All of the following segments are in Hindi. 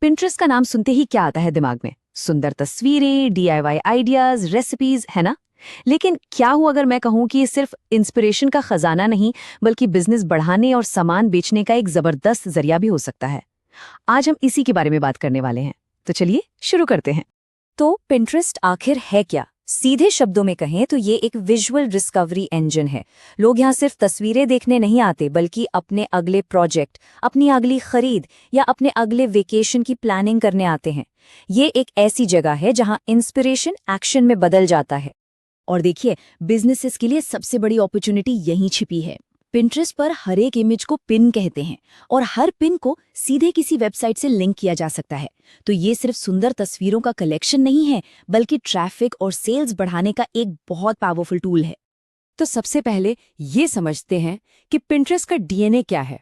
पिंटरेस्ट का नाम सुनते ही क्या आता है दिमाग में? सुंदर तस्वीरें, डीआईवाई आइडियाज, रेसिपीज, है ना? लेकिन क्या हो अगर मैं कहूं कि ये सिर्फ इंस्पिरेशन का खजाना नहीं, बल्कि बिजनेस बढ़ाने और सामान बेचने का एक जबरदस्त जरिया भी हो सकता है। आज हम इसी के बारे में बात करने वाले हैं, तो चलिए शुरू करते हैं। तो पिंटरेस्ट आखिर है क्या? सीधे शब्दों में कहें तो ये एक विजुअल डिस्कवरी इंजन है। लोग यहाँ सिर्फ तस्वीरें देखने नहीं आते, बल्कि अपने अगले प्रोजेक्ट, अपनी अगली खरीद या अपने अगले वेकेशन की प्लानिंग करने आते हैं। ये एक ऐसी जगह है जहाँ इंस्पिरेशन एक्शन में बदल जाता है। और देखिए, बिजनेसेस के लिए सबसे बड़ी अपॉर्चुनिटी यहीं छिपी है। पिंटरेस्ट पर हर एक इमेज को पिन कहते हैं और हर पिन को सीधे किसी वेबसाइट से लिंक किया जा सकता है। तो ये सिर्फ सुंदर तस्वीरों का कलेक्शन नहीं है, बल्कि ट्रैफिक और सेल्स बढ़ाने का एक बहुत पावरफुल टूल है। तो सबसे पहले ये समझते हैं कि पिंटरेस्ट का डीएनए क्या है।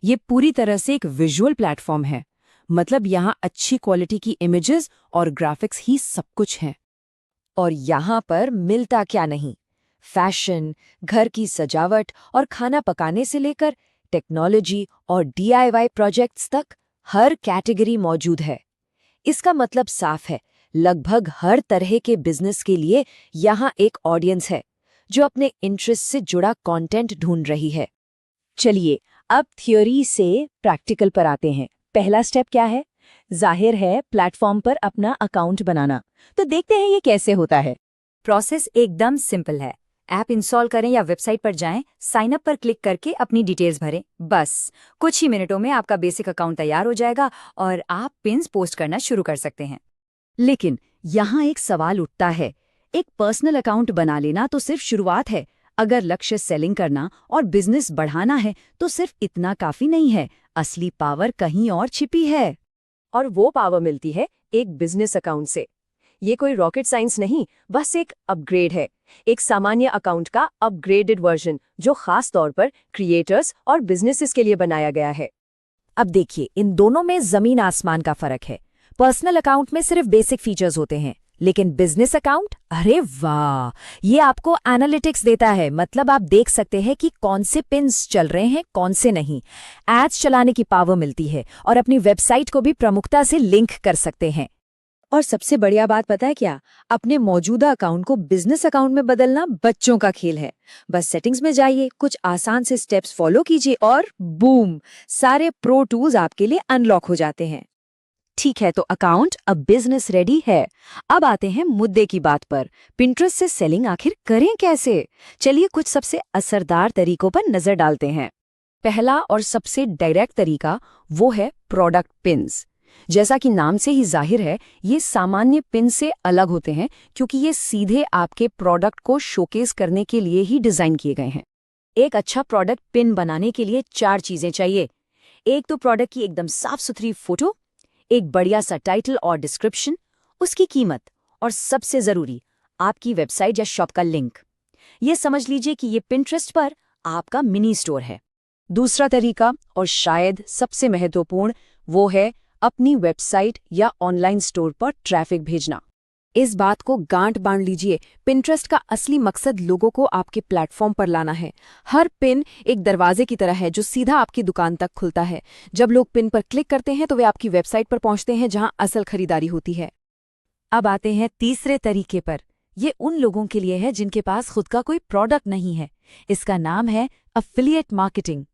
ये पूरी तरह से एक विजुअल प्लेटफॉर्म है। मतलब यहाँ अच्छी क्वालिटी की इमेजेस और ग्राफिक्स ही सब कुछ हैं। और यहाँ पर मिलता क्या नहीं, फैशन, घर की सजावट और खाना पकाने से लेकर टेक्नोलॉजी और डीआईवाई प्रोजेक्ट्स तक हर कैटेगरी मौजूद है। इसका मतलब साफ है, लगभग हर तरह के बिजनेस के लिए यहाँ एक ऑडियंस है जो अपने इंटरेस्ट से जुड़ा कंटेंट ढूंढ रही है। चलिए अब थ्योरी से प्रैक्टिकल पर आते हैं। पहला स्टेप क्या है? जाहिर है प्लेटफॉर्म पर अपना अकाउंट बनाना। तो देखते हैं ये कैसे होता है। प्रोसेस एकदम सिंपल है। ऐप इंस्टॉल करें या वेबसाइट पर जाएं, साइन अप पर क्लिक करके अपनी डिटेल्स भरें। बस कुछ ही मिनटों में आपका बेसिक अकाउंट तैयार हो जाएगा और आप पिन्स पोस्ट करना शुरू कर सकते हैं। लेकिन यहाँ एक सवाल उठता है। एक पर्सनल अकाउंट बना लेना तो सिर्फ शुरुआत है। अगर लक्ष्य सेलिंग करना और बिजनेस बढ़ाना है तो सिर्फ इतना काफी नहीं है। असली पावर कहीं और छिपी है। और वो पावर मिलती है एक बिजनेस अकाउंट से। ये कोई रॉकेट साइंस नहीं, बस एक अपग्रेड है। एक सामान्य अकाउंट का अपग्रेडेड वर्जन जो खास तौर पर क्रिएटर्स और बिजनेसेस के लिए बनाया गया है। अब देखिए, इन दोनों में जमीन आसमान का फर्क है। पर्सनल अकाउंट में सिर्फ बेसिक फीचर्स होते हैं, लेकिन बिजनेस अकाउंट, अरे वाह, ये आपको एनालिटिक्स देता है। मतलब आप देख सकते हैं कि कौन से पिन्स चल रहे हैं, कौन से नहीं। एड्स चलाने की पावर मिलती है और अपनी वेबसाइट को भी प्रमुखता से लिंक कर सकते हैं। और सबसे बढ़िया बात पता है क्या? अपने मौजूदा अकाउंट को बिजनेस अकाउंट में बदलना बच्चों का खेल है। बस सेटिंग्स में जाइए, कुछ आसान से स्टेप्स फॉलो कीजिए और बूम, सारे प्रो टूल्स आपके लिए अनलॉक हो जाते हैं। ठीक है, तो अकाउंट अब बिजनेस रेडी है। अब आते हैं मुद्दे की बात पर। पिंटरेस्ट से सेलिंग आखिर करें कैसे? चलिए कुछ सबसे असरदार तरीकों पर नजर डालते हैं। पहला और सबसे डायरेक्ट तरीका वो है प्रोडक्ट पिन्स। जैसा कि नाम से ही जाहिर है, ये सामान्य पिन से अलग होते हैं क्योंकि ये सीधे आपके प्रोडक्ट को शोकेस करने के लिए ही डिजाइन किए गए हैं। एक अच्छा प्रोडक्ट पिन बनाने के लिए 4 चीजें चाहिए। एक तो प्रोडक्ट की एकदम साफ सुथरी फोटो, एक बढ़िया सा टाइटल और डिस्क्रिप्शन, उसकी कीमत और सबसे जरूरी आपकी वेबसाइट या शॉप का लिंक। ये समझ लीजिए कि ये पिंटरेस्ट पर आपका मिनी स्टोर है। दूसरा तरीका और शायद सबसे महत्वपूर्ण वो है अपनी वेबसाइट या ऑनलाइन स्टोर पर ट्रैफिक भेजना। इस बात को गांठ बांध लीजिए, पिंटरेस्ट का असली मकसद लोगों को आपके प्लेटफॉर्म पर लाना है। हर पिन एक दरवाजे की तरह है जो सीधा आपकी दुकान तक खुलता है। जब लोग पिन पर क्लिक करते हैं तो वे आपकी वेबसाइट पर पहुंचते हैं जहां असल खरीदारी होती है। अब आते हैं तीसरे तरीके पर। ये उन लोगों के लिए है जिनके पास खुद का कोई प्रोडक्ट नहीं है। इसका नाम है अफिलिएट मार्केटिंग।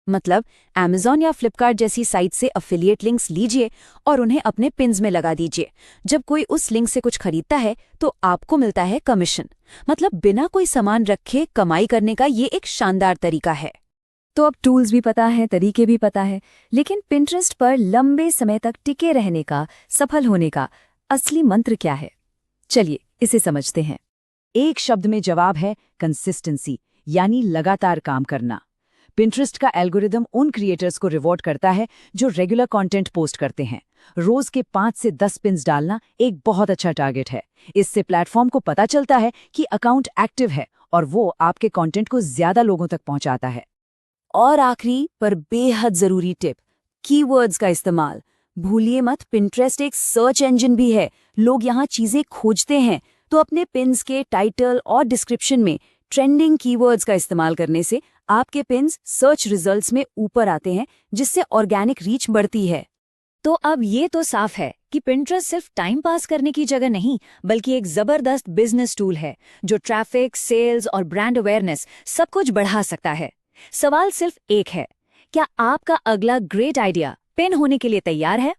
मतलब Amazon या Flipkart जैसी साइट से अफिलिएट लिंक्स लीजिए और उन्हें अपने पिन्स में लगा दीजिए। जब कोई उस लिंक से कुछ खरीदता है तो आपको मिलता है कमीशन। मतलब बिना कोई सामान रखे कमाई करने का ये एक शानदार तरीका है। तो अब टूल्स भी पता है, तरीके भी पता है, लेकिन पिंटरेस्ट पर लंबे समय तक टिके रहने का, सफल होने का असली मंत्र क्या है? चलिए इसे समझते हैं। एक शब्द में जवाब है कंसिस्टेंसी, यानी लगातार काम करना। पिंटरेस्ट का एल्गोरिदम उन क्रिएटर्स को रिवॉर्ड करता है जो रेगुलर कंटेंट पोस्ट करते हैं। रोज के 5 से 10 पिन्स डालना एक बहुत अच्छा टारगेट है। इससे प्लेटफॉर्म को पता चलता है कि अकाउंट एक्टिव है और वो आपके कंटेंट को ज्यादा लोगों तक पहुंचाता है। और आखिरी पर बेहद जरूरी टिप, कीवर्ड्स का इस्तेमाल। भूलिए मत, पिंटरेस्ट एक सर्च इंजन भी है। लोग यहाँ चीजें खोजते हैं, तो अपने पिन्स के टाइटल और डिस्क्रिप्शन में ट्रेंडिंग कीवर्ड्स का इस्तेमाल करने से आपके पिन्स सर्च रिजल्ट्स में ऊपर आते हैं, जिससे ऑर्गेनिक रीच बढ़ती है। तो अब ये तो साफ है कि पिंटरेस्ट सिर्फ टाइम पास करने की जगह नहीं, बल्कि एक जबरदस्त बिजनेस टूल है जो ट्रैफिक, सेल्स और ब्रांड अवेयरनेस सब कुछ बढ़ा सकता है। सवाल सिर्फ एक है, क्या आपका अगला ग्रेट आइडिया पिन होने के लिए तैयार है?